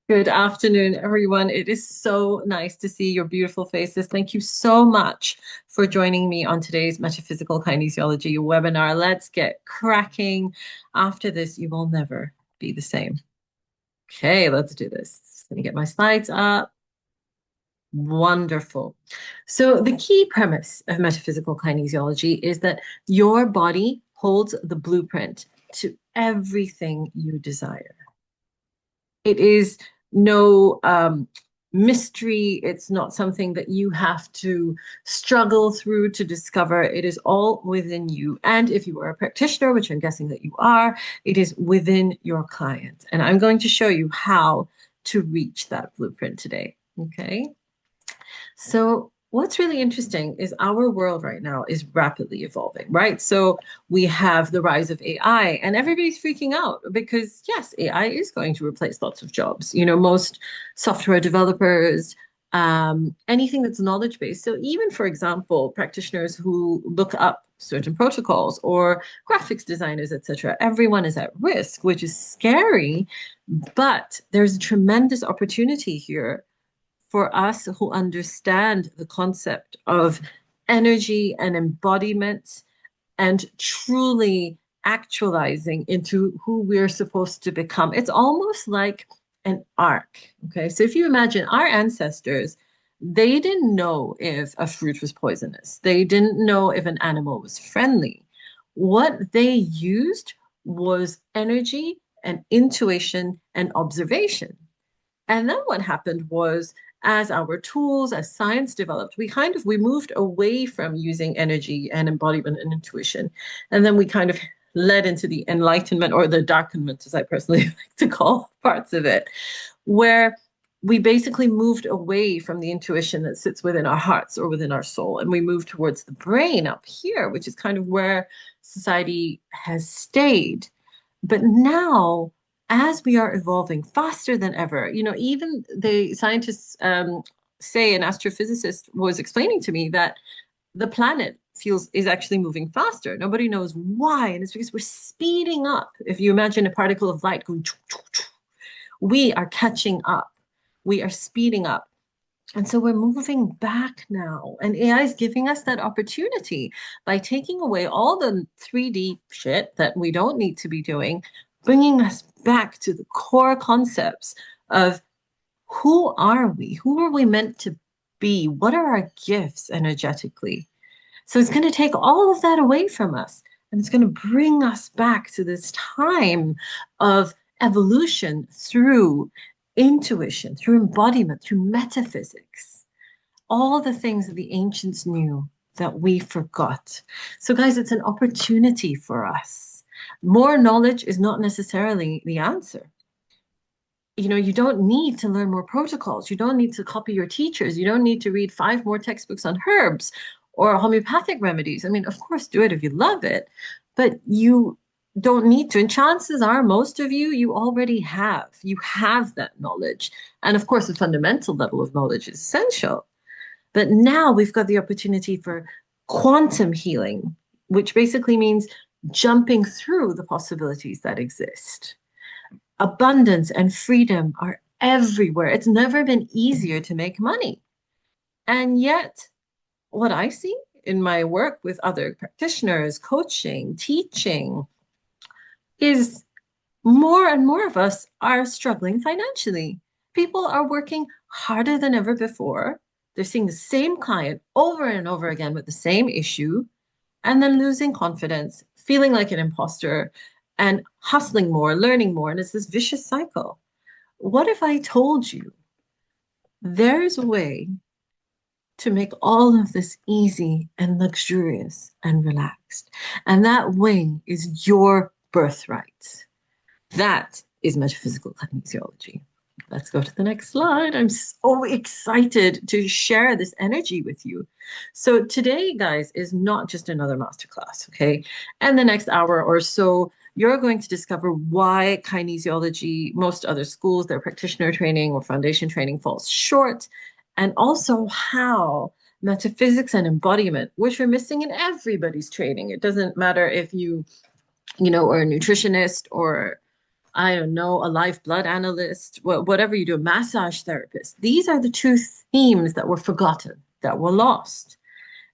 Good afternoon, everyone. It is so nice to see your beautiful faces. Thank you so much for joining me on today's Metaphysical Kinesiology webinar. Let's get cracking. After this, you will never be the same. Okay, let's do this. Just gonna get my slides up. Wonderful. So the key premise of metaphysical kinesiology is that your body holds the blueprint to everything you desire. It is no mystery. It's not something that you have to struggle through to discover. It is all within you. And if you are a practitioner, which I'm guessing that you are, it is within your client. And I'm going to show you how to reach that blueprint today. Okay. So what's really interesting is our world right now is rapidly evolving, right? So we have the rise of AI and everybody's freaking out because yes, AI is going to replace lots of jobs. Most software developers, anything that's knowledge based. So even, for example, practitioners who look up certain protocols or graphics designers, etc., everyone is at risk, which is scary, but there's a tremendous opportunity here for us who understand the concept of energy and embodiment and truly actualizing into who we're supposed to become. It's almost like an arc. Okay. So if you imagine our ancestors, they didn't know if a fruit was poisonous, they didn't know if an animal was friendly. What they used was energy and intuition and observation. And then what happened was, as our tools, as science developed, we moved away from using energy and embodiment and intuition. And then we kind of led into the enlightenment or the darkenment, as I personally like to call parts of it, where we basically moved away from the intuition that sits within our hearts or within our soul. And we moved towards the brain up here, which is kind of where society has stayed. But now, as we are evolving faster than ever, even the scientists say, an astrophysicist was explaining to me that the planet is actually moving faster. Nobody knows why, and it's because we're speeding up. If you imagine a particle of light going, we are catching up. We are speeding up. And so we're moving back now. And AI is giving us that opportunity by taking away all the 3D shit that we don't need to be doing, bringing us back to the core concepts of who are we? Who are we meant to be? What are our gifts energetically? So it's going to take all of that away from us. And it's going to bring us back to this time of evolution through intuition, through embodiment, through metaphysics, all the things that the ancients knew that we forgot. So, guys, it's an opportunity for us. More knowledge is not necessarily the answer. You don't need to learn more protocols. You don't need to copy your teachers. You don't need to read 5 more textbooks on herbs or homeopathic remedies. I mean, of course, do it if you love it, but you don't need to. And chances are, most of you already have. You have that knowledge. And of course, a fundamental level of knowledge is essential. But now we've got the opportunity for quantum healing, which basically means jumping through the possibilities that exist. Abundance and freedom are everywhere. It's never been easier to make money. And yet, what I see in my work with other practitioners, coaching, teaching, is more and more of us are struggling financially. People are working harder than ever before. They're seeing the same client over and over again with the same issue, and then losing confidence, feeling like an imposter, and hustling more, learning more. And it's this vicious cycle. What if I told you there's a way to make all of this easy and luxurious and relaxed? And that way is your birthright. That is metaphysical kinesiology. Let's go to the next slide. I'm so excited to share this energy with you. So today, guys, is not just another masterclass, okay? And the next hour or so, you're going to discover why kinesiology, most other schools, their practitioner training or foundation training falls short, and also how metaphysics and embodiment, which we're missing in everybody's training. It doesn't matter if you are a nutritionist or I don't know, a live blood analyst, whatever you do, a massage therapist. These are the two themes that were forgotten, that were lost.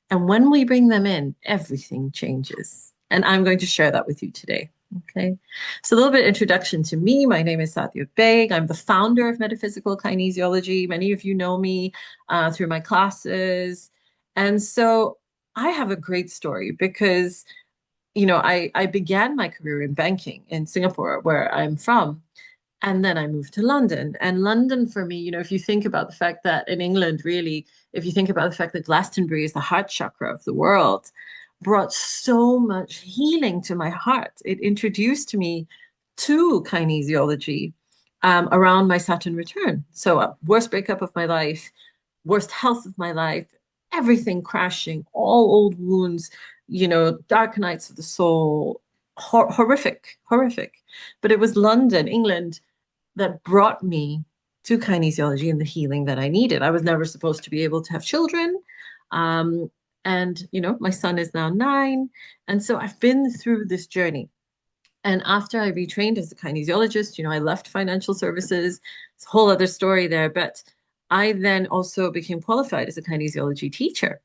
And when we bring them in, everything changes. And I'm going to share that with you today. Okay. So a little bit introduction to me. My name is Saadia Baig. I'm the founder of Metaphysical Kinesiology. Many of you know me through my classes. And so I have a great story because, I began my career in banking in Singapore, where I'm from. And then I moved to London. And London, for me, if you think about the fact that in England, really, if you think about the fact that Glastonbury is the heart chakra of the world, brought so much healing to my heart. It introduced me to kinesiology around my Saturn return. So, worst breakup of my life, worst health of my life, everything crashing, all old wounds, dark nights of the soul, horrific, horrific. But it was London, England, that brought me to kinesiology and the healing that I needed. I was never supposed to be able to have children. Um, and, my son is now 9. And so I've been through this journey. And after I retrained as a kinesiologist, I left financial services. It's a whole other story there. But I then also became qualified as a kinesiology teacher.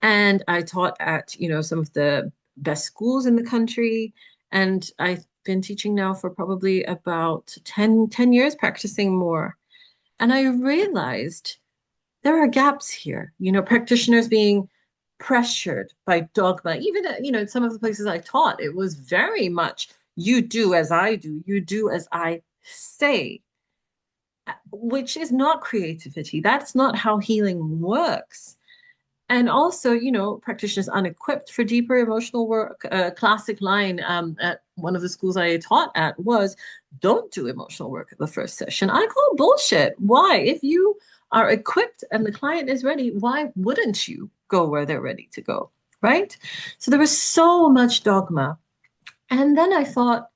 And I taught at, some of the best schools in the country. And I've been teaching now for probably about 10 years, practicing more. And I realized there are gaps here, practitioners being pressured by dogma. Even, in some of the places I taught, it was very much you do as I do, you do as I say, which is not creativity. That's not how healing works. And also, practitioners unequipped for deeper emotional work. A classic line at one of the schools I taught at was, don't do emotional work at the first session. I call bullshit. Why? If you are equipped and the client is ready, why wouldn't you go where they're ready to go? Right? So there was so much dogma. And then I thought,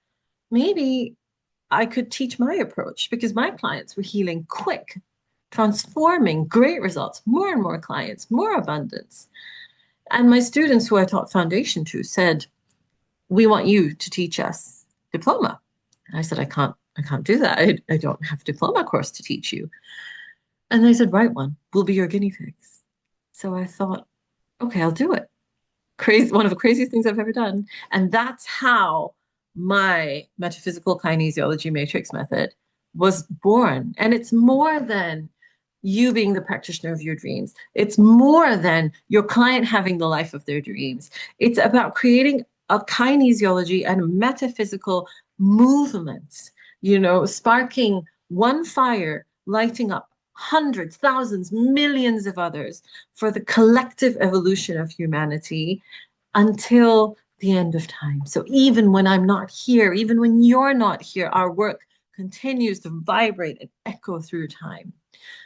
maybe I could teach my approach because my clients were healing quick, transforming, great results, more and more clients, more abundance. And my students who I taught foundation to said, we want you to teach us diploma. And I said, I can't do that. I don't have a diploma course to teach you. And they said, write one. We'll be your guinea pigs. So I thought, okay, I'll do it. Crazy, one of the craziest things I've ever done. And that's how my metaphysical kinesiology matrix method was born. And it's more than you being the practitioner of your dreams. It's more than your client having the life of their dreams. It's about creating a kinesiology and a metaphysical movement, sparking one fire, lighting up hundreds, thousands, millions of others for the collective evolution of humanity until the end of time. So even when I'm not here, even when you're not here, our work continues to vibrate and echo through time.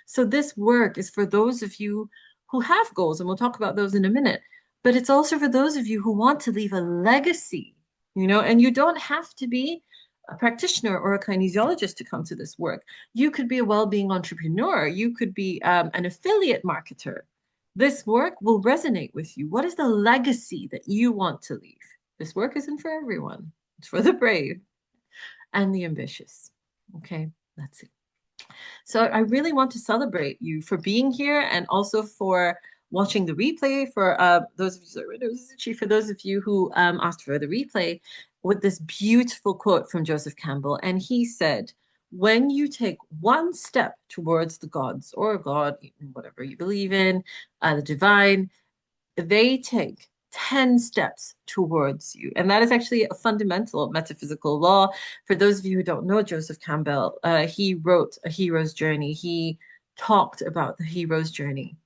So this work is for those of you who have goals, and we'll talk about those in a minute, but it's also for those of you who want to leave a legacy, and you don't have to be a practitioner or a kinesiologist to come to this work. You could be a well-being entrepreneur. You could be an affiliate marketer. This work will resonate with you. What is the legacy that you want to leave? This work isn't for everyone. It's for the brave and the ambitious. Okay, that's it. So I really want to celebrate you for being here and also for watching the replay. For those of you, for those of you who asked for the replay, with this beautiful quote from Joseph Campbell, and he said, "When you take one step towards the gods or God, whatever you believe in, the divine, they take 10 steps towards you." And that is actually a fundamental metaphysical law. For those of you who don't know Joseph Campbell, he wrote A Hero's Journey. He talked about the hero's journey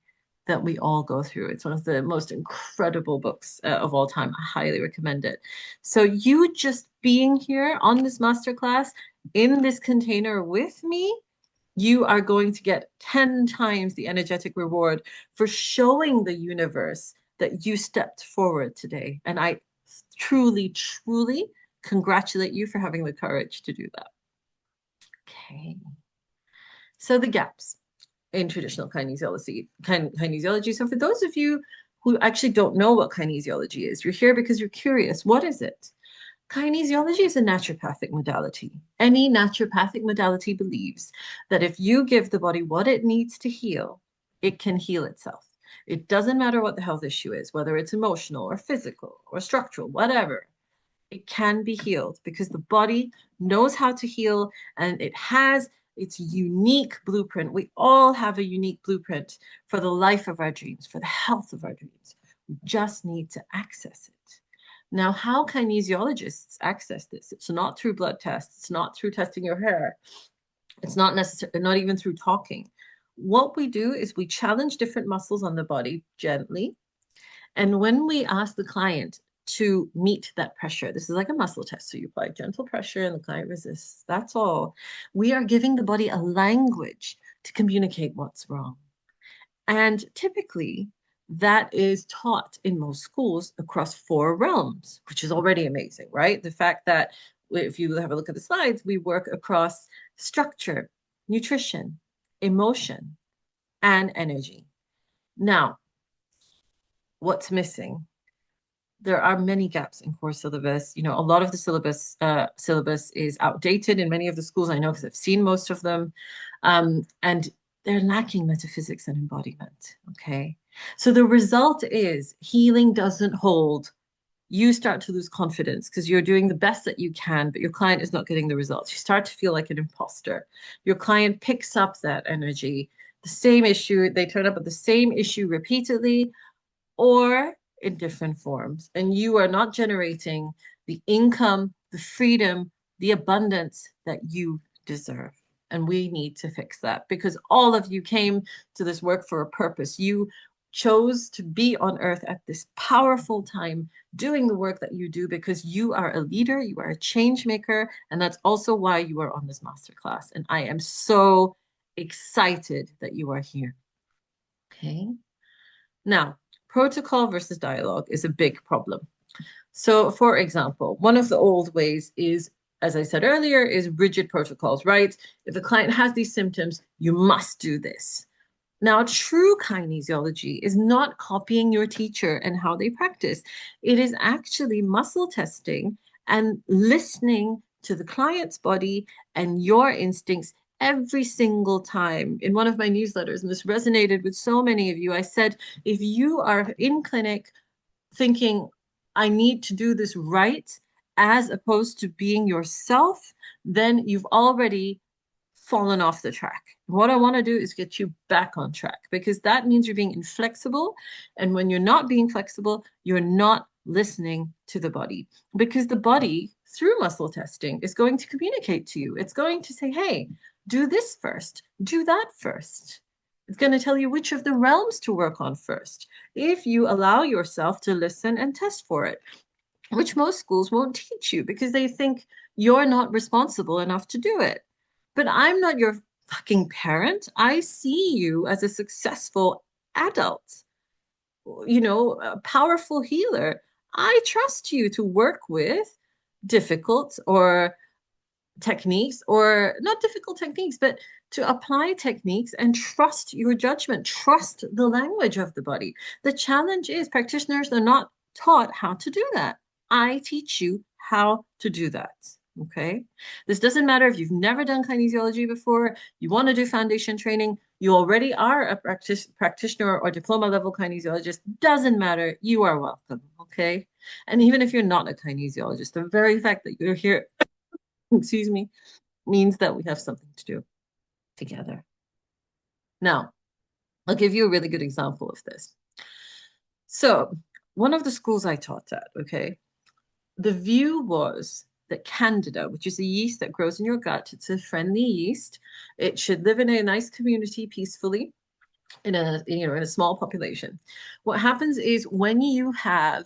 that we all go through. It's one of the most incredible books of all time. I highly recommend it. So you just being here on this masterclass in this container with me, you are going to get 10 times the energetic reward for showing the universe that you stepped forward today. And I truly, truly congratulate you for having the courage to do that. Okay. So the gaps in traditional kinesiology. So for those of you who actually don't know what kinesiology is, you're here because you're curious. What is it? Kinesiology is a naturopathic modality. Any naturopathic modality believes that if you give the body what it needs to heal, it can heal itself. It doesn't matter what the health issue is, whether it's emotional or physical or structural, whatever. It can be healed because the body knows how to heal and it has its unique blueprint. We all have a unique blueprint for the life of our dreams, for the health of our dreams. We just need to access it. Now, how kinesiologists access this? It's not through blood tests. It's not through testing your hair. It's not necessarily, not even through talking. What we do is we challenge different muscles on the body gently. And when we ask the client to meet that pressure, this is like a muscle test. So you apply gentle pressure and the client resists. That's all. We are giving the body a language to communicate what's wrong. And typically, that is taught in most schools across 4 realms, which is already amazing, right? The fact that if you have a look at the slides, we work across structure, nutrition, emotion, and energy. Now, what's missing? There are many gaps in core syllabus. You know, a lot of the syllabus is outdated in many of the schools I know because I've seen most of them. And they're lacking metaphysics and embodiment. Okay. So the result is healing doesn't hold. You start to lose confidence because you're doing the best that you can, but your client is not getting the results. You start to feel like an imposter. Your client picks up that energy, the same issue, they turn up with the same issue repeatedly or in different forms. And you are not generating the income, the freedom, the abundance that you deserve. And we need to fix that because all of you came to this work for a purpose. You chose to be on earth at this powerful time doing the work that you do because you are a leader, you are a change maker, and that's also why you are on this masterclass. And I am so excited that you are here. Okay. Now, protocol versus dialogue is a big problem. So, for example, one of the old ways is, as I said earlier, is rigid protocols, right? If the client has these symptoms, you must do this. Now, true kinesiology is not copying your teacher and how they practice. It is actually muscle testing and listening to the client's body and your instincts every single time. In one of my newsletters, and this resonated with so many of you, I said, if you are in clinic thinking, I need to do this right, as opposed to being yourself, then you've already fallen off the track. What I want to do is get you back on track because that means you're being inflexible. And when you're not being flexible, you're not listening to the body because the body, through muscle testing, is going to communicate to you. It's going to say, hey, do this first, do that first. It's going to tell you which of the realms to work on first if you allow yourself to listen and test for it, which most schools won't teach you because they think you're not responsible enough to do it. But I'm not your fucking parent. I see you as a successful adult, you know, a powerful healer. I trust you to work with difficult or techniques, or not difficult techniques, but to apply techniques and trust your judgment, trust the language of the body. The challenge is practitioners are not taught how to do that. I teach you how to do that. Okay. This doesn't matter if you've never done kinesiology before, you want to do foundation training, you already are a practitioner or diploma level kinesiologist, doesn't matter. You are welcome. Okay. And even if you're not a kinesiologist, the very fact that you're here, excuse me, means that we have something to do together. Now, I'll give you a really good example of this. So, one of the schools I taught at, okay, the view was that Candida, which is a yeast that grows in your gut, it's a friendly yeast. It should live in a nice community peacefully in a small population. What happens is when you have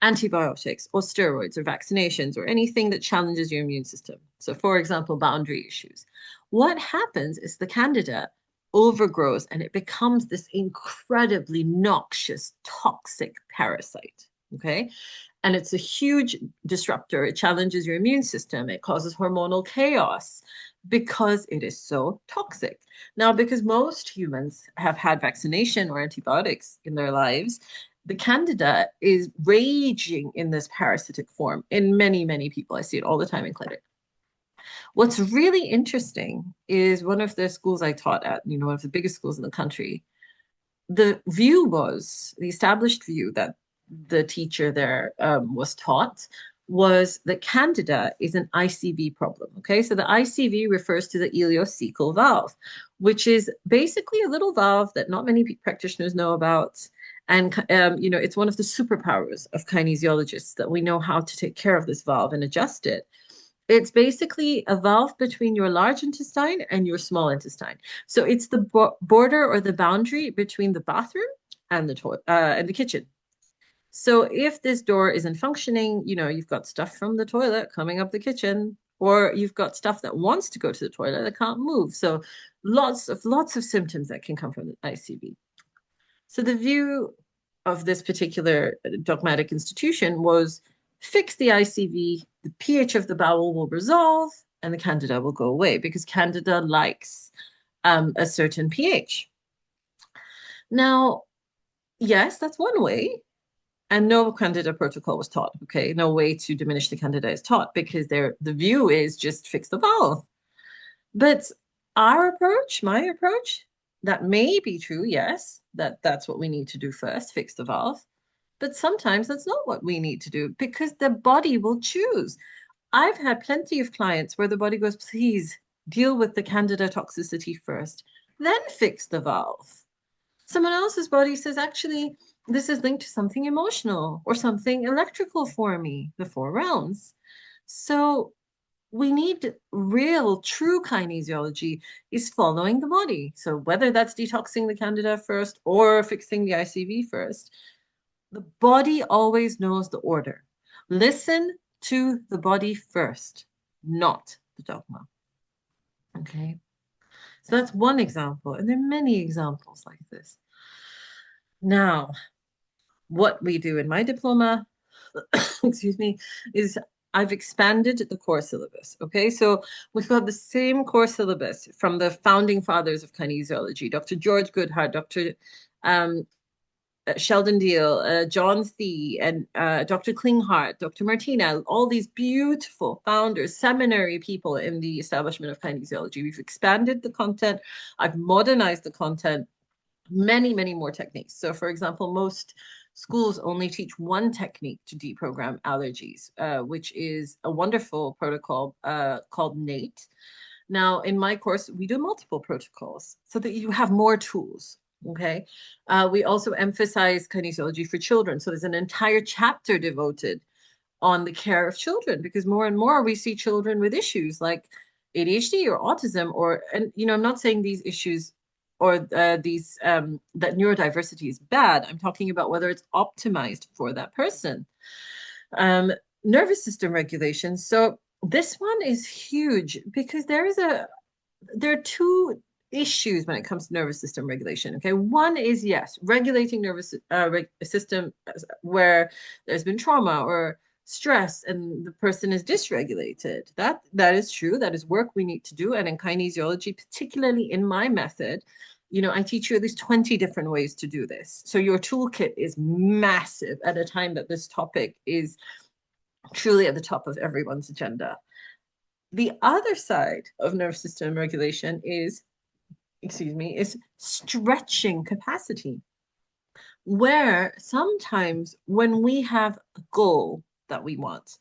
antibiotics or steroids or vaccinations or anything that challenges your immune system. So, for example, boundary issues. What happens is the Candida overgrows and it becomes this incredibly noxious, toxic parasite. Okay. And it's a huge disruptor. It challenges your immune system. It causes hormonal chaos because it is so toxic. Now, because most humans have had vaccination or antibiotics in their lives, the candida is raging in this parasitic form in many, many people. I see it all the time in clinic. What's really interesting is one of the schools I taught at, one of the biggest schools in the country, the view was, the established view that the teacher there was taught was that candida is an ICV problem. Okay, so the ICV refers to the ileocecal valve, which is basically a little valve that not many practitioners know about. And, it's one of the superpowers of kinesiologists that we know how to take care of this valve and adjust it. It's basically a valve between your large intestine and your small intestine. So it's the border or the boundary between the bathroom and the toilet and the kitchen. So if this door isn't functioning, you've got stuff from the toilet coming up the kitchen, or you've got stuff that wants to go to the toilet that can't move. So lots of symptoms that can come from the ICV. So the view of this particular dogmatic institution was fix the ICV, the pH of the bowel will resolve, and the candida will go away because candida likes a certain pH. Now, yes, that's one way. And no candida protocol was taught. Okay, no way to diminish the candida is taught because the view is just fix the valve. But our approach, my approach, that may be true, yes, that's what we need to do first, fix the valve. But sometimes that's not what we need to do because the body will choose. I've had plenty of clients where the body goes, please deal with the candida toxicity first, then fix the valve. Someone else's body says, actually, this is linked to something emotional or something electrical for me, the four realms. So we need real, true kinesiology is following the body. So whether that's detoxing the candida first or fixing the ICV first, the body always knows the order. Listen to the body first, not the dogma. Okay. So that's one example. And there are many examples like this. Now, what we do in my diploma, excuse me, is I've expanded the core syllabus. Okay, so we've got the same core syllabus from the founding fathers of kinesiology, Dr. George Goodhart, Dr. Sheldon Deal, John Thie, and Dr. Klinghardt, Dr. Martina, all these beautiful founders, seminary people in the establishment of kinesiology. We've expanded the content. I've modernized the content, many, many more techniques. So for example, most schools only teach one technique to deprogram allergies, which is a wonderful protocol called NATE. Now, in my course, we do multiple protocols so that you have more tools. Okay. We also emphasize kinesiology for children. So there's an entire chapter devoted on the care of children because more and more we see children with issues like ADHD or autism and I'm not saying these issues or that neurodiversity is bad. I'm talking about whether it's optimized for that person. Nervous system regulation. So this one is huge because there are two issues when it comes to nervous system regulation. Okay, one is yes, regulating nervous system where there's been trauma or stress and the person is dysregulated. That is true. That is work we need to do. And in kinesiology, particularly in my method, I teach you at least 20 different ways to do this. So your toolkit is massive at a time that this topic is truly at the top of everyone's agenda. The other side of nervous system regulation is stretching capacity, where sometimes when we have a goal that we want,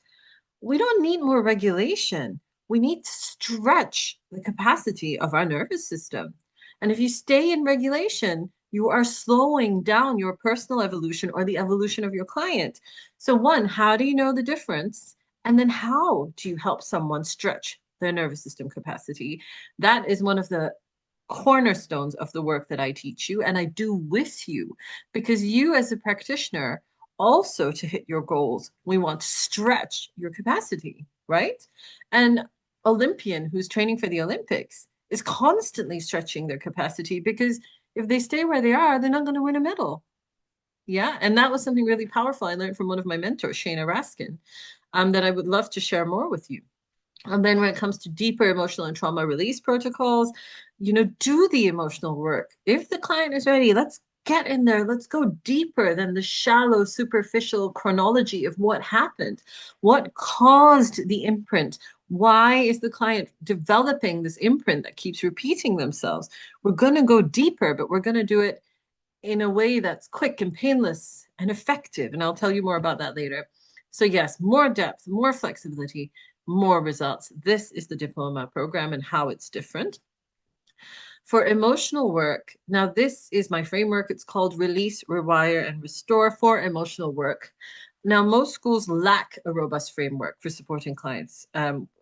we don't need more regulation. We need to stretch the capacity of our nervous system. And if you stay in regulation, you are slowing down your personal evolution or the evolution of your client. So one, how do you know the difference? And then how do you help someone stretch their nervous system capacity? That is one of the cornerstones of the work that I teach you and I do with you, because you as a practitioner also, to hit your goals, we want to stretch your capacity, right? And Olympian who's training for the Olympics is constantly stretching their capacity because if they stay where they are, they're not going to win a medal. Yeah, and that was something really powerful I learned from one of my mentors, Shana Raskin, that I would love to share more with you. And then when it comes to deeper emotional and trauma release protocols, do the emotional work. If the client is ready, let's get in there. Let's go deeper than the shallow, superficial chronology of what happened. What caused the imprint? Why is the client developing this imprint that keeps repeating themselves? We're going to go deeper, but we're going to do it in a way that's quick and painless and effective. And I'll tell you more about that later. So yes, more depth, more flexibility, more results. This is the diploma program and how it's different. For emotional work, now this is my framework. It's called Release, Rewire, and Restore for emotional work. Now, most schools lack a robust framework for supporting clients,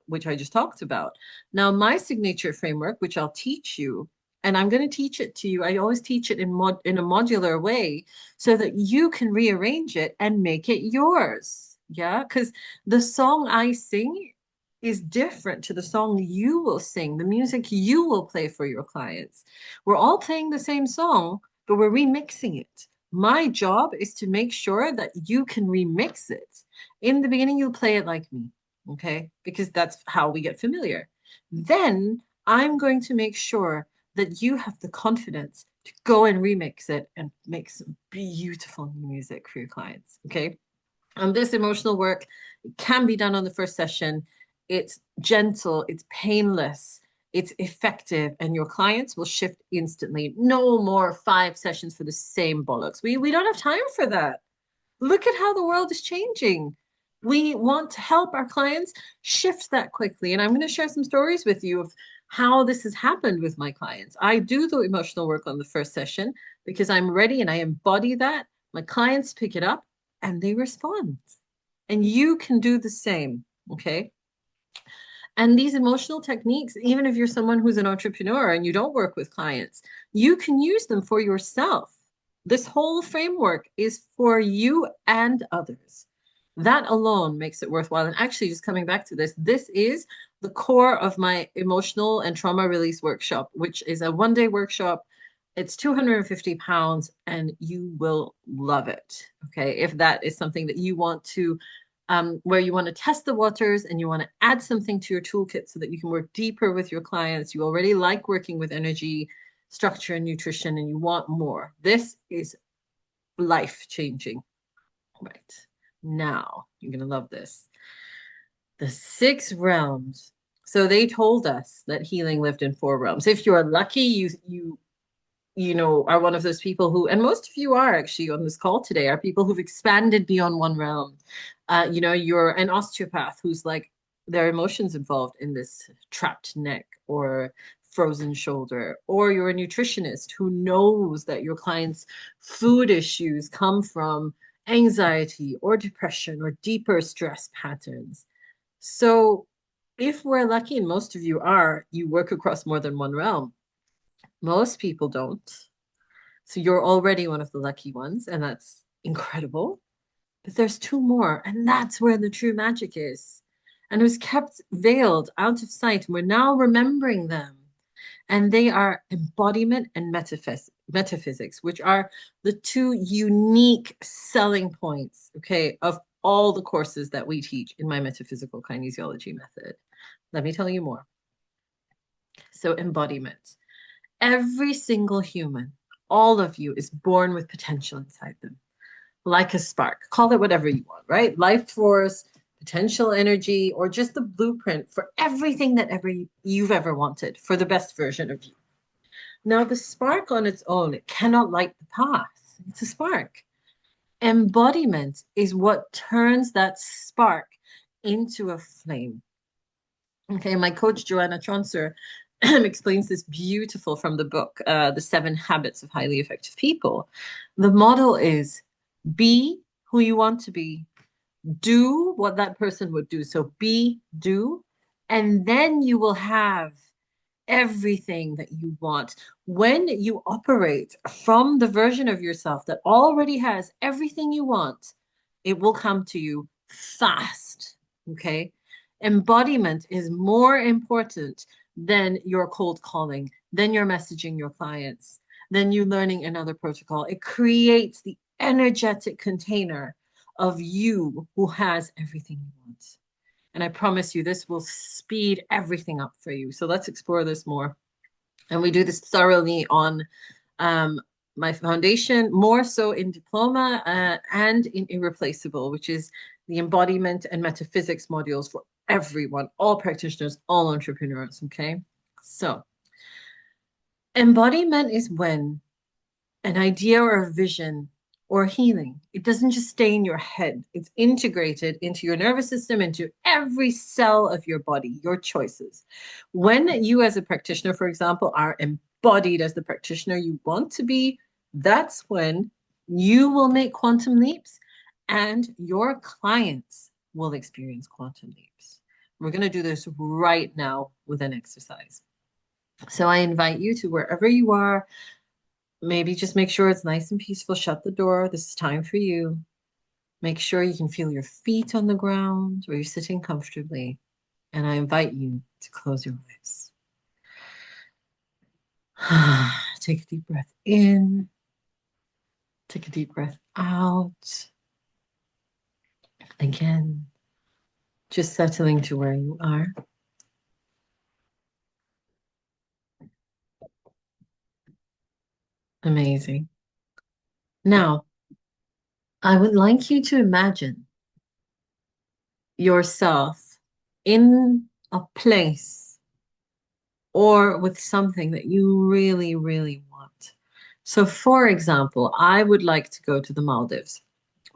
which I just talked about. Now, my signature framework, which I'll teach you, and I'm going to teach it to you. I always teach it in a modular way so that you can rearrange it and make it yours. Yeah, because the song I sing is different to the song you will sing, the music you will play for your clients. We're all playing the same song, but we're remixing it. My job is to make sure that you can remix it. In the beginning, you'll play it like me, okay? Because that's how we get familiar. Then I'm going to make sure that you have the confidence to go and remix it and make some beautiful music for your clients, okay? This emotional work can be done on the first session. It's gentle, it's painless, it's effective, and your clients will shift instantly. No more 5 sessions for the same bollocks. We don't have time for that. Look at how the world is changing. We want to help our clients shift that quickly. And I'm going to share some stories with you of how this has happened with my clients. I do the emotional work on the first session because I'm ready and I embody that. My clients pick it up and they respond. And you can do the same, okay? And these emotional techniques, even if you're someone who's an entrepreneur and you don't work with clients, you can use them for yourself. This whole framework is for you and others. That alone makes it worthwhile. And actually, just coming back to this, this is the core of my emotional and trauma release workshop, which is a 1-day workshop. It's £250 and you will love it. Okay. If that is something that you want to where you want to test the waters and you want to add something to your toolkit so that you can work deeper with your clients. You already like working with energy, structure, and nutrition, and you want more. This is life-changing. Right. Now, you're going to love this. The 6 realms. So they told us that healing lived in 4 realms. If you're lucky, you are one of those people who, and most of you are actually on this call today, are people who've expanded beyond one realm. You're an osteopath who's like, there are emotions involved in this trapped neck or frozen shoulder, or you're a nutritionist who knows that your clients' food issues come from anxiety or depression or deeper stress patterns. So if we're lucky, and most of you are, you work across more than one realm. Most people don't. So you're already one of the lucky ones, and that's incredible. But there's 2 more, and that's where the true magic is. And it was kept veiled out of sight, and we're now remembering them. And they are embodiment and metaphysics, which are the 2 unique selling points, okay, of all the courses that we teach in my metaphysical kinesiology method. Let me tell you more. So embodiment. Every single human, all of you, is born with potential inside them, like a spark. Call it whatever you want, right? Life force, potential energy, or just the blueprint for everything that you've ever wanted for the best version of you. Now, the spark on its own, it cannot light the path. It's a spark. Embodiment is what turns that spark into a flame. Okay, my coach, Joanna Tronser, explains this beautiful from the book, The 7 Habits of Highly Effective People. The model is be who you want to be, do what that person would do. So do, and then you will have everything that you want. When you operate from the version of yourself that already has everything you want, it will come to you fast. Okay. Embodiment is more important than your cold calling, than your messaging your clients, than you learning another protocol. It creates the energetic container of you who has everything you want. And I promise you, this will speed everything up for you. So let's explore this more. And we do this thoroughly on my foundation, more so in diploma and in irreplaceable, which is the embodiment and metaphysics modules for everyone, all practitioners, all entrepreneurs. Okay. So embodiment is when an idea or a vision or healing, it doesn't just stay in your head, it's integrated into your nervous system, into every cell of your body, your choices. When you, as a practitioner, for example, are embodied as the practitioner you want to be, that's when you will make quantum leaps and your clients will experience quantum leaps. We're going to do this right now with an exercise. So I invite you to wherever you are, maybe just make sure it's nice and peaceful. Shut the door. This is time for you. Make sure you can feel your feet on the ground or you're sitting comfortably. And I invite you to close your eyes. Take a deep breath in. Take a deep breath out. Again, just settling to where you are. Amazing. Now, I would like you to imagine yourself in a place or with something that you really, really want. So, for example, I would like to go to the Maldives,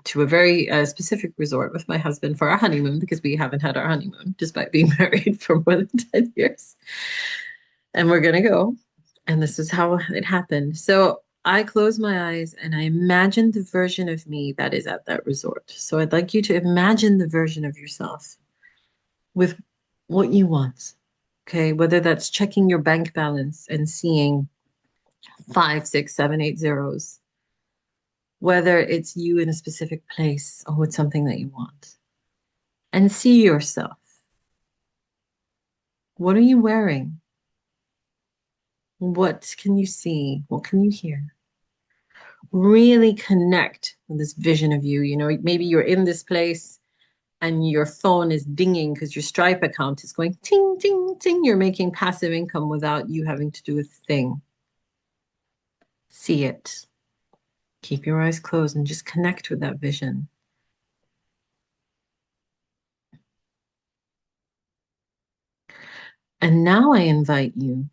to a very specific resort with my husband for our honeymoon, because we haven't had our honeymoon despite being married for more than 10 years. And we're going to go. And this is how it happened. So I close my eyes and I imagine the version of me that is at that resort. So I'd like you to imagine the version of yourself with what you want. Okay, whether that's checking your bank balance and seeing 5, 6, 7, 8 zeros, whether it's you in a specific place or with something that you want. And see yourself. What are you wearing? What can you see? What can you hear? Really connect with this vision of you. You know, maybe you're in this place and your phone is dinging because your Stripe account is going ting, ting, ting. You're making passive income without you having to do a thing. See it. Keep your eyes closed and just connect with that vision. And now I invite you,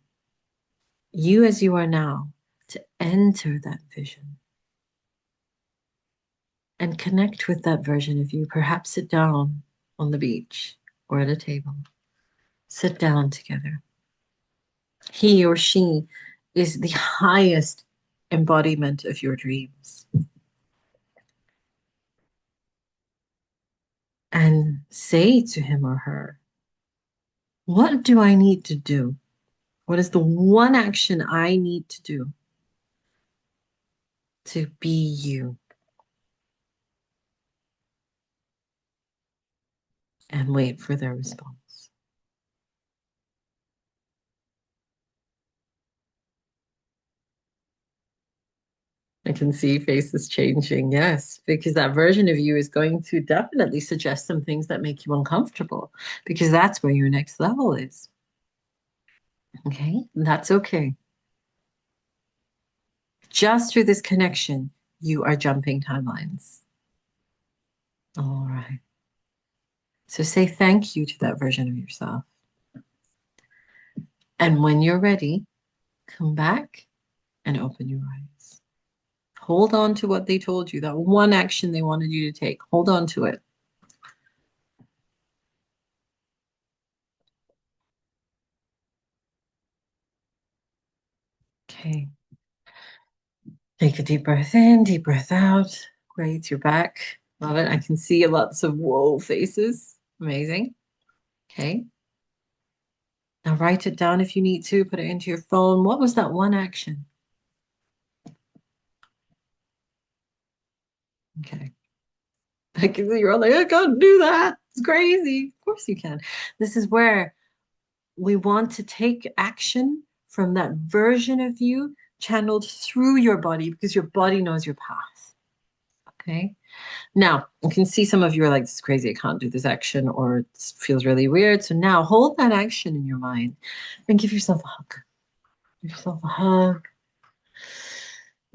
you as you are now, to enter that vision and connect with that version of you. Perhaps sit down on the beach or at a table. Sit down together. He or she is the highest embodiment of your dreams. And say to him or her, what do I need to do? What is the one action I need to do to be you? And wait for their response. I can see faces changing, yes, because that version of you is going to definitely suggest some things that make you uncomfortable, because that's where your next level is. Okay, that's okay. Just through this connection, you are jumping timelines. All right. So say thank you to that version of yourself. And when you're ready, come back and open your eyes. Hold on to what they told you, that one action they wanted you to take. Hold on to it. Okay. Take a deep breath in, deep breath out. Great, you're back. Love it. I can see lots of whoa faces. Amazing. Okay. Now write it down if you need to. Put it into your phone. What was that one action? Okay. Like you're all like, I can't do that. It's crazy. Of course you can. This is where we want to take action from that version of you channeled through your body, because your body knows your path. Okay. Now, you can see some of you are like, this is crazy. I can't do this action, or it feels really weird. So now hold that action in your mind and give yourself a hug. Give yourself a hug.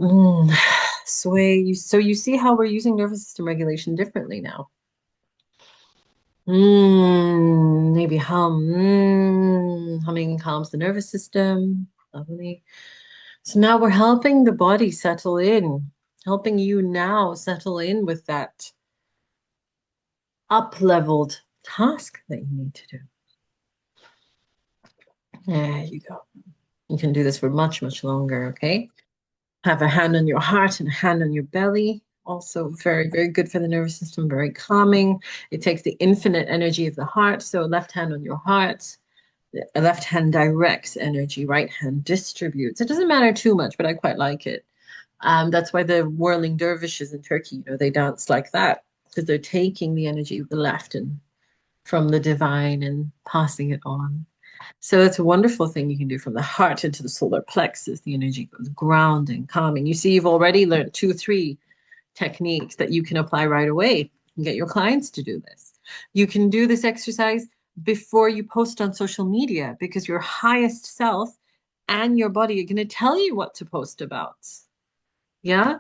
Mm, sway. So you see how we're using nervous system regulation differently now. Maybe hum. Humming calms the nervous system. Lovely. So now we're helping the body settle in, helping you now settle in with that up-leveled task that you need to do. There you go. You can do this for much, much longer, okay? Have a hand on your heart and a hand on your belly. Also very, very good for the nervous system, very calming. It takes the infinite energy of the heart. So left hand on your heart, the left hand directs energy, right hand distributes. It doesn't matter too much, but I quite like it. That's why the whirling dervishes in Turkey, they dance like that because they're taking the energy of the left and from the divine and passing it on. So it's a wonderful thing you can do from the heart into the solar plexus. The energy goes grounding, calming. You see, you've already learned 2, 3 techniques that you can apply right away and get your clients to do this. You can do this exercise before you post on social media because your highest self and your body are going to tell you what to post about. Yeah.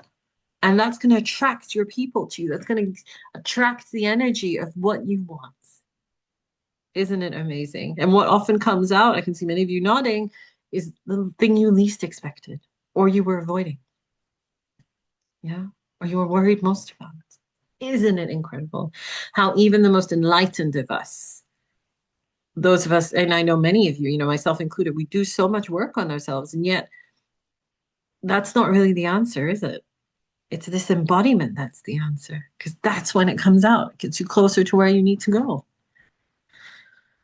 And that's going to attract your people to you. That's going to attract the energy of what you want. Isn't it amazing? And what often comes out, I can see many of you nodding, is the thing you least expected or you were avoiding. Yeah. Or you were worried most about. Isn't it incredible how even the most enlightened of us, those of us, and I know many of you, myself included, we do so much work on ourselves, and yet that's not really the answer, is it? It's this embodiment that's the answer, because that's when it comes out. It gets you closer to where you need to go.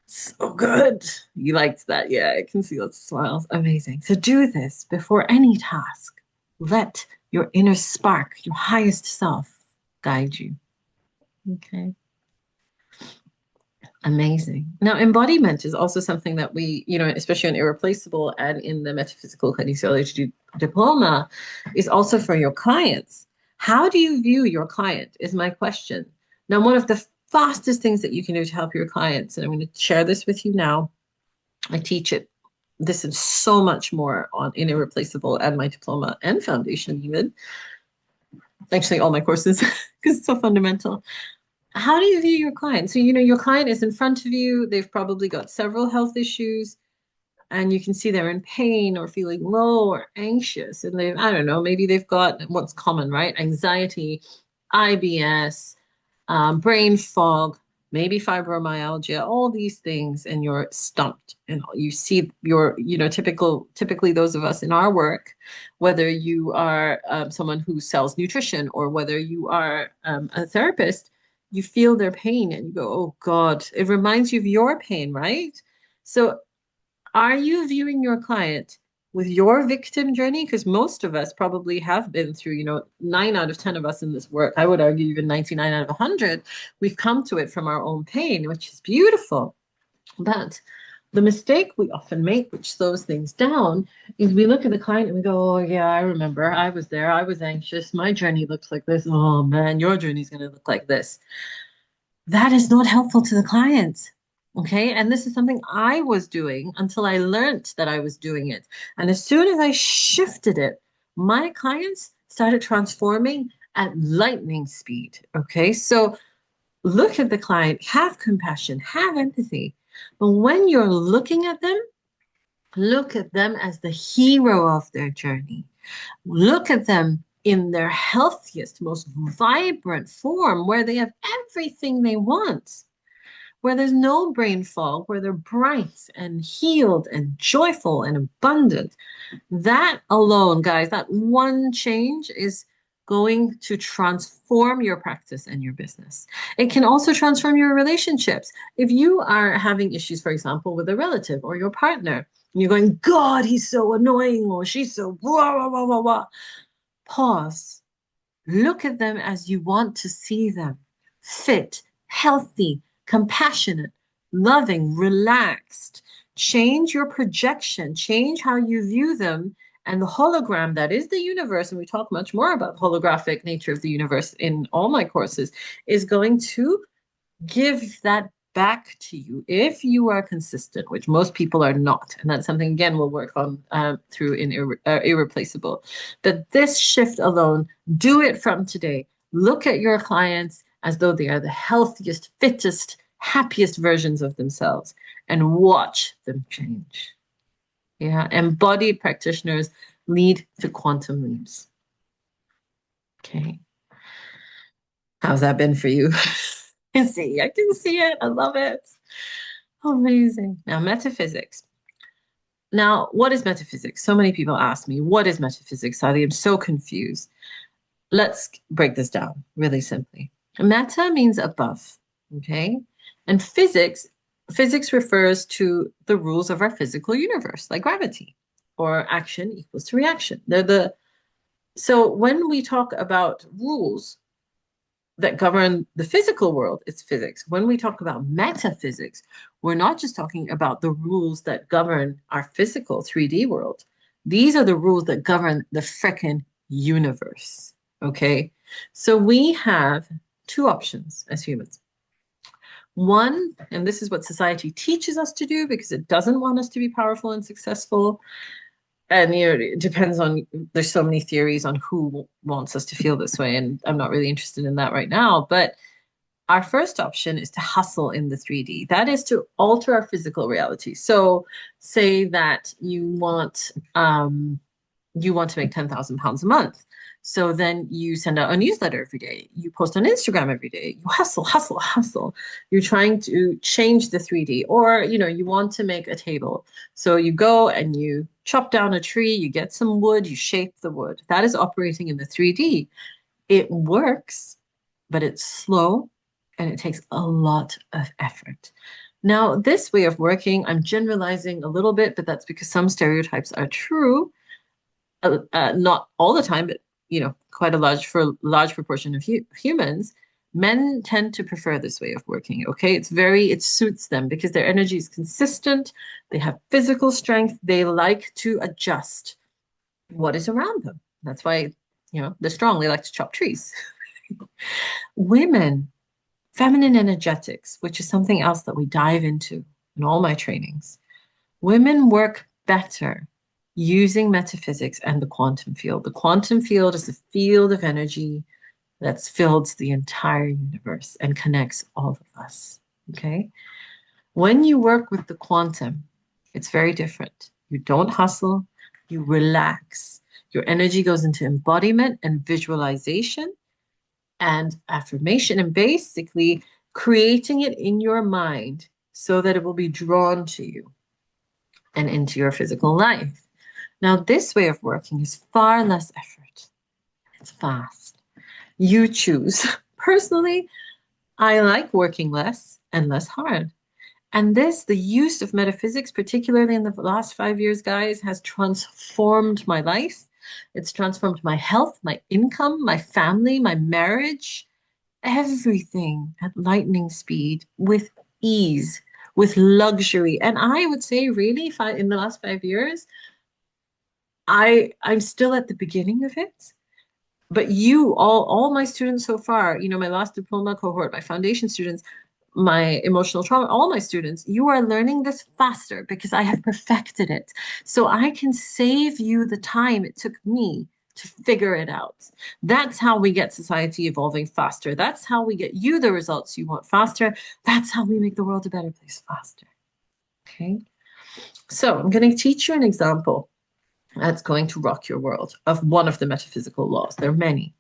So good. You liked that. Yeah, I can see lots of smiles. Amazing. So do this before any task. Let your inner spark, your highest self, guide you. Okay. Amazing. Now, embodiment is also something that we, especially on Irreplaceable and in the Metaphysical Kinesiology Diploma, is also for your clients. How do you view your client is my question. Now, one of the fastest things that you can do to help your clients, and I'm going to share this with you now. I teach it. This is so much more on in Irreplaceable and my diploma and foundation even. Actually, all my courses because it's so fundamental. How do you view your client? So, your client is in front of you. They've probably got several health issues, and you can see they're in pain or feeling low or anxious. And I don't know, maybe they've got what's common, right? Anxiety, IBS, brain fog, maybe fibromyalgia, all these things, and you're stumped. And you see typically those of us in our work, whether you are someone who sells nutrition or whether you are a therapist, you feel their pain and you go, oh God, it reminds you of your pain, right? So are you viewing your client with your victim journey? Because most of us probably have been through, 9 out of 10 of us in this work, I would argue even 99 out of 100, we've come to it from our own pain, which is beautiful. But the mistake we often make, which slows things down, is we look at the client and we go, oh, yeah, I remember. I was there. I was anxious. My journey looks like this. Oh, man, your journey is going to look like this. That is not helpful to the client. Okay. And this is something I was doing until I learned that I was doing it. And as soon as I shifted it, my clients started transforming at lightning speed. Okay. So look at the client, have compassion, have empathy. But when you're looking at them, look at them as the hero of their journey. Look at them in their healthiest, most vibrant form, where they have everything they want, where there's no brain fog, where they're bright and healed and joyful and abundant. That alone, guys, that one change is going to transform your practice and your business. It can also transform your relationships. If you are having issues, for example, with a relative or your partner, and you're going, God, he's so annoying, or she's so blah, blah, blah, blah, blah. Pause. Look at them as you want to see them. Fit, healthy, compassionate, loving, relaxed. Change your projection, change how you view them. And the hologram that is the universe, and we talk much more about the holographic nature of the universe in all my courses, is going to give that back to you if you are consistent, which most people are not. And that's something, again, we'll work on through in Irreplaceable. That this shift alone, do it from today. Look at your clients as though they are the healthiest, fittest, happiest versions of themselves and watch them change. Yeah, embodied practitioners lead to quantum leaps. Okay. How's that been for you? I can see it. I love it. Amazing. Now, metaphysics. Now, what is metaphysics? So many people ask me, what is metaphysics, Saadia? I'm so confused. Let's break this down really simply. Meta means above, okay? And physics refers to the rules of our physical universe, like gravity, or action equals to reaction. So when we talk about rules that govern the physical world, it's physics. When we talk about metaphysics, we're not just talking about the rules that govern our physical 3D world. These are the rules that govern the frickin' universe, okay? So we have two options as humans. One, and this is what society teaches us to do because it doesn't want us to be powerful and successful. And it depends on, there's so many theories on who wants us to feel this way, and I'm not really interested in that right now. But our first option is to hustle in the 3D. That is to alter our physical reality. So say that you want to make 10,000 pounds a month. So then you send out a newsletter every day. You post on Instagram every day. You hustle, hustle, hustle. You're trying to change the 3D. Or, you want to make a table. So you go and you chop down a tree, you get some wood, you shape the wood. That is operating in the 3D. It works, but it's slow and it takes a lot of effort. Now, this way of working, I'm generalizing a little bit, but that's because some stereotypes are true. Not all the time, but quite a large proportion of humans, men tend to prefer this way of working. Okay, it suits them because their energy is consistent. They have physical strength. They like to adjust what is around them. That's why they're strong. They like to chop trees. Women, feminine energetics, which is something else that we dive into in all my trainings. Women work better using metaphysics and the quantum field. The quantum field is a field of energy that fills the entire universe and connects all of us, okay? When you work with the quantum, it's very different. You don't hustle, you relax. Your energy goes into embodiment and visualization and affirmation, and basically creating it in your mind so that it will be drawn to you and into your physical life. Now, this way of working is far less effort. It's fast. You choose. Personally, I like working less and less hard. And the use of metaphysics, particularly in the last 5 years, guys, has transformed my life. It's transformed my health, my income, my family, my marriage, everything at lightning speed with ease, with luxury. And I would say really in the last 5 years, I'm still at the beginning of it, but all my students so far, my last diploma cohort, my foundation students, my emotional trauma, all my students, you are learning this faster because I have perfected it. So I can save you the time it took me to figure it out. That's how we get society evolving faster. That's how we get you the results you want faster. That's how we make the world a better place faster. Okay. So I'm going to teach you an example that's going to rock your world of one of the metaphysical laws. There are many.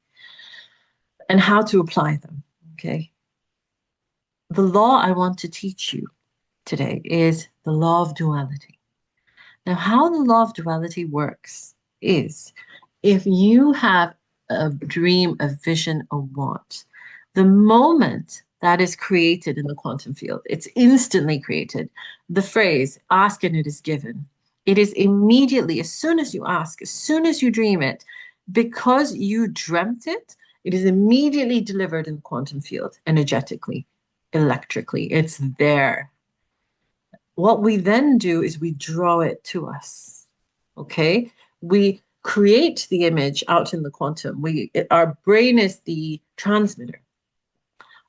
And how to apply them, okay? The law I want to teach you today is the law of duality. Now, how the law of duality works is if you have a dream, a vision, a want, the moment that is created in the quantum field, it's instantly created. The phrase, ask and it is given. It is immediately, as soon as you ask, as soon as you dream it, because you dreamt it, it is immediately delivered in the quantum field, energetically, electrically. It's there. What we then do is we draw it to us, okay? We create the image out in the quantum. Our brain is the transmitter.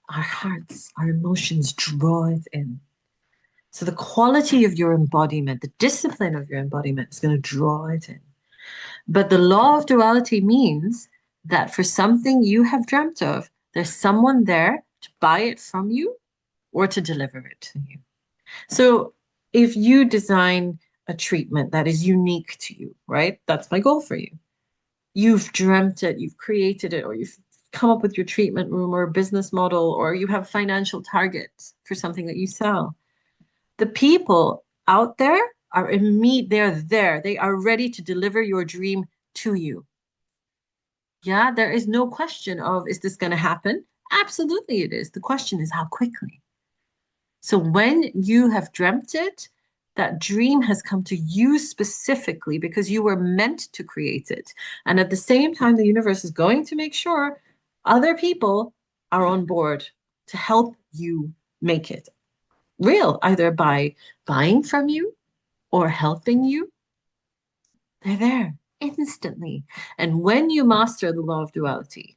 our hearts, our emotions draw it in. So the quality of your embodiment, the discipline of your embodiment is going to draw it in. But the law of duality means that for something you have dreamt of, there's someone there to buy it from you or to deliver it to you. So if you design a treatment that is unique to you, right? That's my goal for you. You've dreamt it, you've created it, or you've come up with your treatment room or business model, or you have financial targets for something that you sell. The people out there are they're there. They are ready to deliver your dream to you. Yeah, there is no question of, is this going to happen? Absolutely it is. The question is how quickly. So when you have dreamt it, that dream has come to you specifically because you were meant to create it. And at the same time, the universe is going to make sure other people are on board to help you make it real, either by buying from you or helping you. They're there instantly. And when you master the law of duality,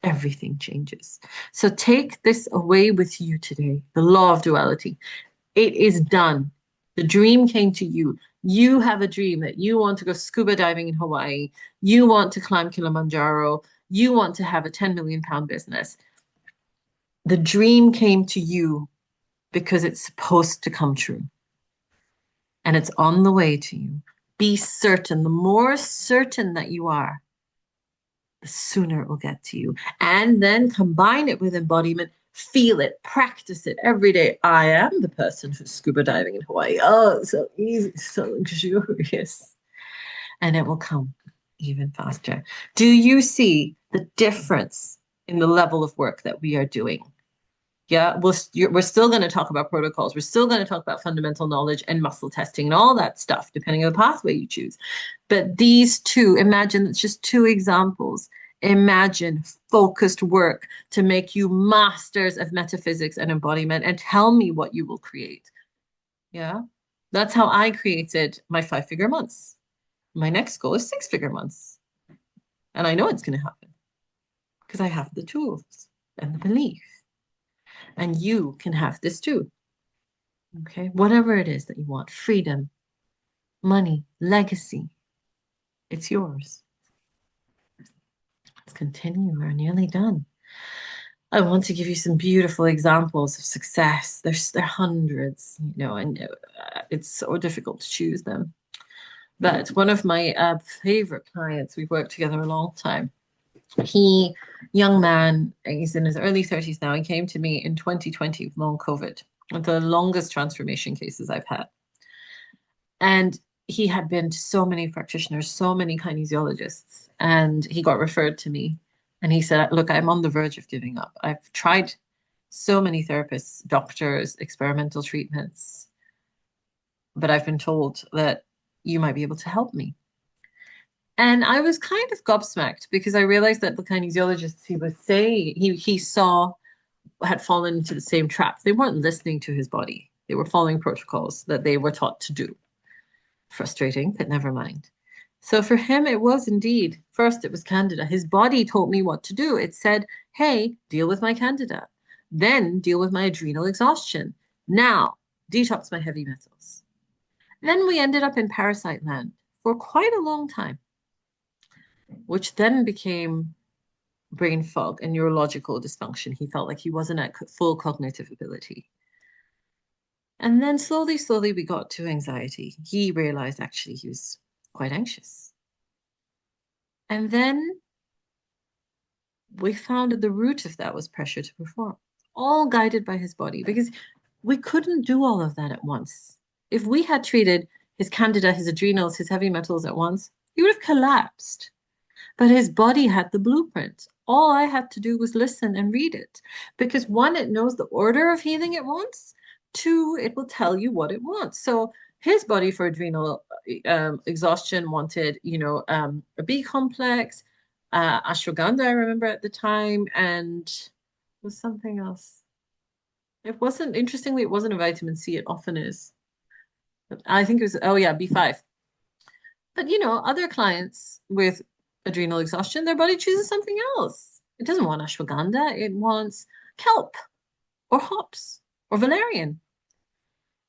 everything changes. So take this away with you today, the law of duality. It is done. The dream came to you. You have a dream that you want to go scuba diving in Hawaii. You want to climb Kilimanjaro. You want to have a 10 million pound business. The dream came to you because it's supposed to come true. And it's on the way to you. Be certain. The more certain that you are, the sooner it will get to you. And then combine it with embodiment. Feel it, practice it every day. I am the person who's scuba diving in Hawaii. Oh, it's so easy, so luxurious. And it will come even faster. Do you see the difference in the level of work that we are doing? Yeah, we're still going to talk about protocols. We're still going to talk about fundamental knowledge and muscle testing and all that stuff, depending on the pathway you choose. But these two, imagine it's just two examples. Imagine focused work to make you masters of metaphysics and embodiment, and tell me what you will create. Yeah, that's how I created my 5-figure months. My next goal is 6-figure months. And I know it's going to happen because I have the tools and the belief. And you can have this too. Okay, whatever it is that you want, freedom, money, legacy, it's yours. Let's continue. We're nearly done. I want to give you some beautiful examples of success. There are hundreds, and it's so difficult to choose them. But one of my favorite clients, we've worked together a long time. Young man, he's in his early 30s now. He came to me in 2020 with long COVID, the longest transformation cases I've had. And he had been to so many practitioners, so many kinesiologists, and he got referred to me. And he said, look, I'm on the verge of giving up. I've tried so many therapists, doctors, experimental treatments, but I've been told that you might be able to help me. And I was kind of gobsmacked because I realized that the kinesiologists he was saying he saw had fallen into the same trap. They weren't listening to his body. They were following protocols that they were taught to do. Frustrating, but never mind. So for him, it was indeed, first it was candida. His body told me what to do. It said, hey, deal with my candida. Then deal with my adrenal exhaustion. Now, detox my heavy metals. Then we ended up in parasite land for quite a long time, which then became brain fog and neurological dysfunction. He felt like he wasn't at full cognitive ability. And then slowly, slowly, we got to anxiety. He realized actually he was quite anxious. And then we found that the root of that was pressure to perform, all guided by his body, because we couldn't do all of that at once. If we had treated his candida, his adrenals, his heavy metals at once, he would have collapsed. But his body had the blueprint. All I had to do was listen and read it. Because one, it knows the order of healing it wants. Two, it will tell you what it wants. So his body for adrenal exhaustion wanted, a B complex, ashwagandha, I remember at the time, and was something else. Interestingly, it wasn't a vitamin C. It often is. I think it was, oh yeah, B5. But, other clients with adrenal exhaustion, their body chooses something else. It doesn't want ashwagandha. It wants kelp or hops or valerian.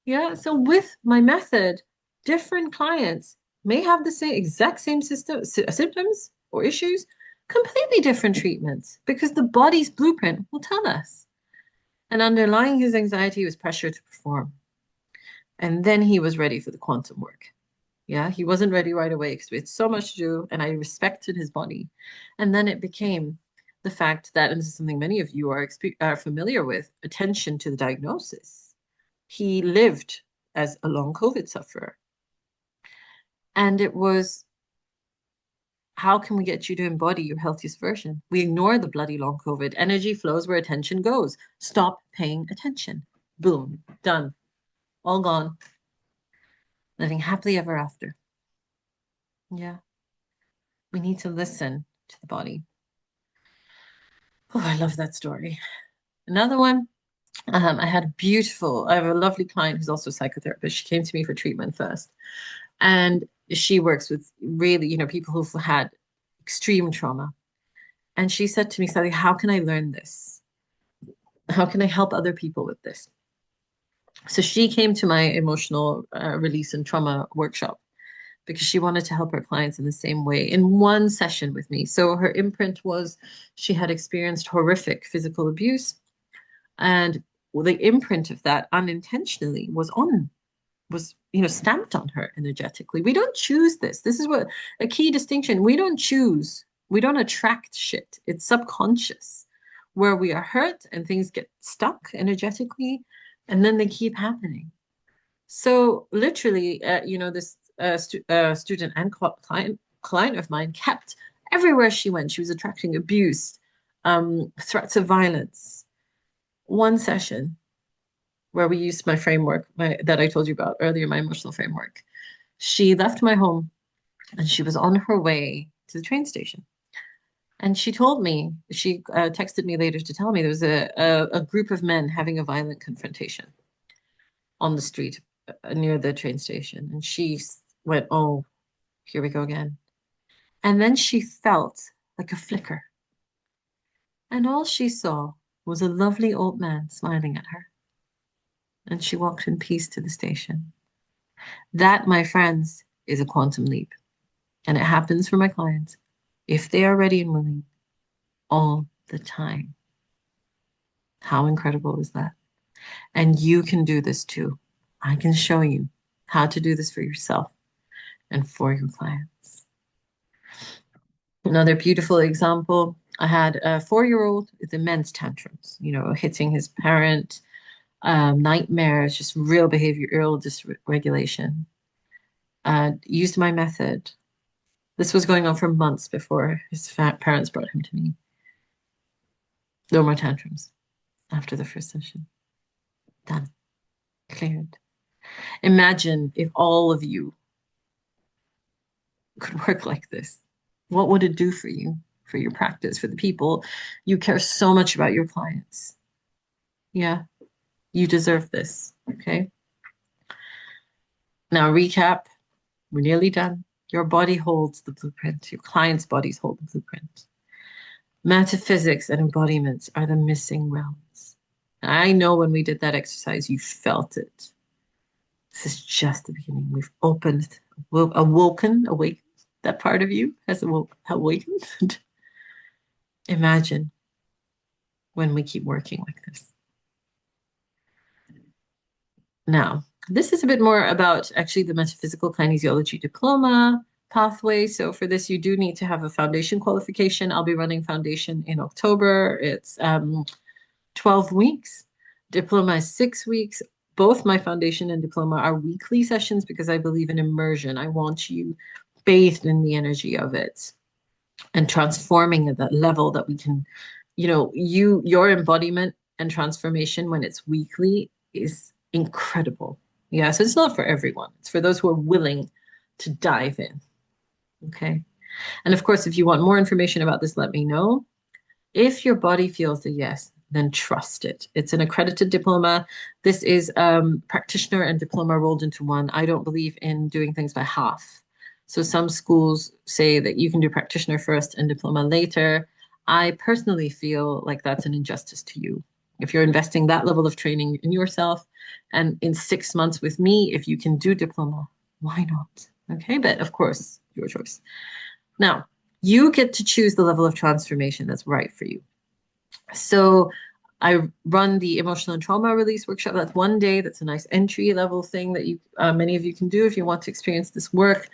Yeah, so with my method, different clients may have the same exact same symptoms or issues, completely different treatments because the body's blueprint will tell us. And underlying his anxiety was pressure to perform. And then he was ready for the quantum work. Yeah, he wasn't ready right away because we had so much to do, and I respected his body. And then it became the fact that, and this is something many of you are familiar with, attention to the diagnosis. He lived as a long COVID sufferer. And it was, how can we get you to embody your healthiest version? We ignore the bloody long COVID. Energy flows where attention goes. Stop paying attention. Boom, done. All gone. Living happily ever after. Yeah. We need to listen to the body. Oh, I love that story. Another one, I have a lovely client who's also a psychotherapist. She came to me for treatment first. And she works with really, people who've had extreme trauma. And she said to me, Sally, how can I learn this? How can I help other people with this? So she came to my emotional release and trauma workshop because she wanted to help her clients in the same way in one session with me. So her imprint was she had experienced horrific physical abuse, and the imprint of that unintentionally was stamped on her energetically. We don't choose this. This is what a key distinction. We don't choose. We don't attract shit. It's subconscious where we are hurt and things get stuck energetically and then they keep happening. So literally, this student and client of mine kept everywhere she went. She was attracting abuse, threats of violence. One session where we used my framework that I told you about earlier, my emotional framework. She left my home and she was on her way to the train station. And she told me, she texted me later to tell me there was a group of men having a violent confrontation on the street near the train station. And she went, oh, here we go again. And then she felt like a flicker. And all she saw was a lovely old man smiling at her. And she walked in peace to the station. That, my friends, is a quantum leap. And it happens for my clients, if they are ready and willing, all the time. How incredible is that? And you can do this too. I can show you how to do this for yourself and for your clients. Another beautiful example, I had a 4-year-old with immense tantrums, hitting his parent, nightmares, just real behavioral dysregulation. Used my method. This was going on for months before his parents brought him to me. No more tantrums after the first session. Done. Cleared. Imagine if all of you could work like this. What would it do for you, for your practice, for the people? You care so much about your clients. Yeah, you deserve this. Okay. Now, recap. We're nearly done. Your body holds the blueprint. Your clients' bodies hold the blueprint. Metaphysics and embodiments are the missing realms. I know when we did that exercise, you felt it. This is just the beginning. We've awakened. That part of you has awakened. Imagine when we keep working like this. Now, this is a bit more about actually the Metaphysical Kinesiology Diploma pathway. So for this, you do need to have a foundation qualification. I'll be running foundation in October. It's 12 weeks. Diploma is 6 weeks. Both my foundation and diploma are weekly sessions because I believe in immersion. I want you bathed in the energy of it and transforming at that level that we can, your embodiment and transformation when it's weekly is incredible. Yeah, so it's not for everyone. It's for those who are willing to dive in. Okay. And of course, if you want more information about this, let me know. If your body feels a yes, then trust it. It's an accredited diploma. This is practitioner and diploma rolled into one. I don't believe in doing things by half. So some schools say that you can do practitioner first and diploma later. I personally feel like that's an injustice to you. If you're investing that level of training in yourself, and in 6 months with me, if you can do diploma, why not? Okay, but of course, your choice. Now, you get to choose the level of transformation that's right for you. So I run the emotional and trauma release workshop. That's one day. That's a nice entry level thing that you many of you can do if you want to experience this work.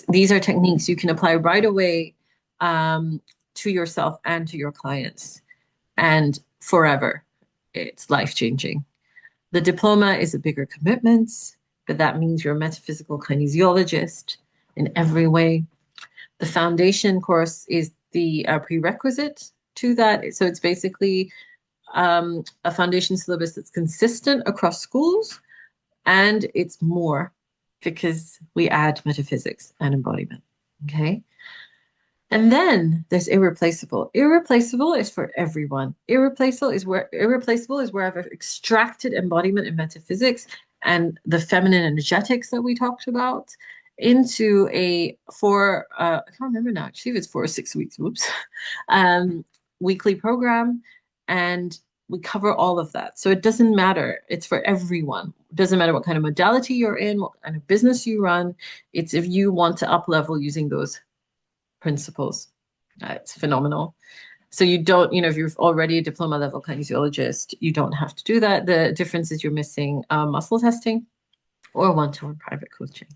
These are techniques you can apply right away to yourself and to your clients, and forever. It's life-changing. The diploma is a bigger commitment, but that means you're a metaphysical kinesiologist in every way. The foundation course is the prerequisite to that. So it's basically a foundation syllabus that's consistent across schools, and it's more because we add metaphysics and embodiment. Okay. And then there's irreplaceable. Irreplaceable is for everyone. Irreplaceable is where I've extracted embodiment and metaphysics and the feminine energetics that we talked about into a I can't remember now, actually, if it's 4 or 6 weeks, whoops, weekly program. And we cover all of that. So it doesn't matter. It's for everyone. It doesn't matter what kind of modality you're in, what kind of business you run. It's if you want to up level using those principles. It's phenomenal. So you don't, if you're already a diploma level kinesiologist, you don't have to do that. The difference is you're missing muscle testing or one-to-one private coaching.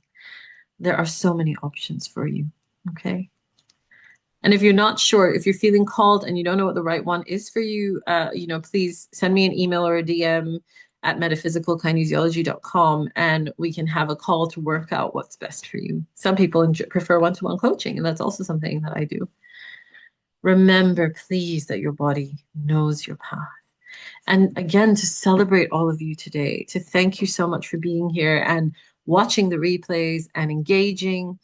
There are so many options for you. Okay. And if you're not sure, if you're feeling called and you don't know what the right one is for you, please send me an email or a DM at metaphysicalkinesiology.com, and we can have a call to work out what's best for you. Some people prefer one-to-one coaching, and that's also something that I do. Remember, please, that your body knows your path. And again, to celebrate all of you today, to thank you so much for being here and watching the replays and engaging.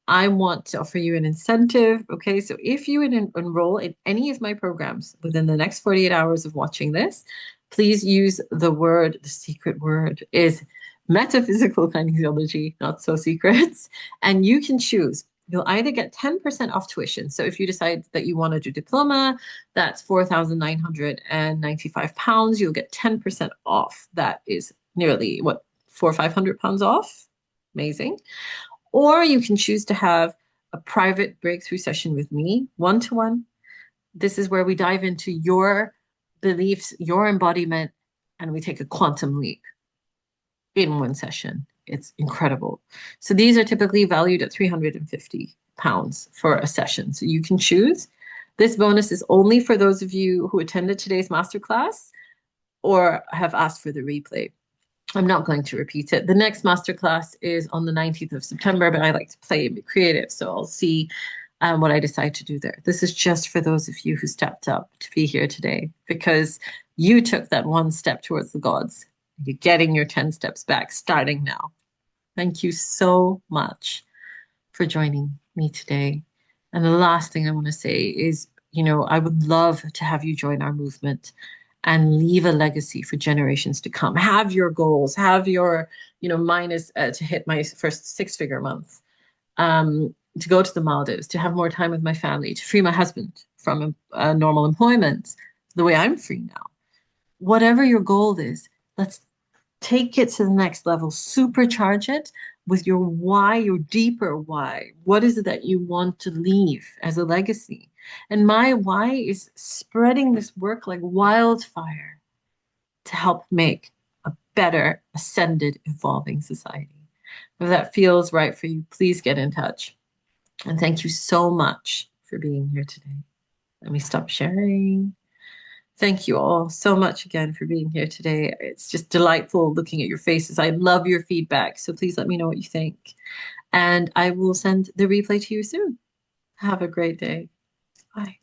I want to offer you an incentive. Okay, so if you enroll in any of my programs within the next 48 hours of watching this, please use the secret word is metaphysical kinesiology, not so secrets. And you can choose. You'll either get 10% off tuition. So if you decide that you want to do diploma, that's £4,995. You'll get 10% off. That is nearly what, £400 or £500 off. Amazing. Or you can choose to have a private breakthrough session with me, one-to-one. This is where we dive into your beliefs, your embodiment, and we take a quantum leap in one session. It's incredible. So these are typically valued at £350 for a session. So you can choose. This bonus is only for those of you who attended today's masterclass or have asked for the replay. I'm not going to repeat it. The next masterclass is on the 19th of September, but I like to play and be creative, so I'll see what I decide to do there. This is just for those of you who stepped up to be here today, because you took that one step towards the gods. You're getting your 10 steps back starting now. Thank you so much for joining me today. And the last thing I want to say is, I would love to have you join our movement and leave a legacy for generations to come. Have your goals, have your, mine is to hit my first 6-figure month, to go to the Maldives, to have more time with my family, to free my husband from normal employment, the way I'm free now. Whatever your goal is, let's take it to the next level, supercharge it with your why, your deeper why. What is it that you want to leave as a legacy? And my why is spreading this work like wildfire to help make a better, ascended, evolving society. If that feels right for you, please get in touch. And thank you so much for being here today. Let me stop sharing. Thank you all so much again for being here today. It's just delightful looking at your faces. I love your feedback, so please let me know what you think. And I will send the replay to you soon. Have a great day. Bye.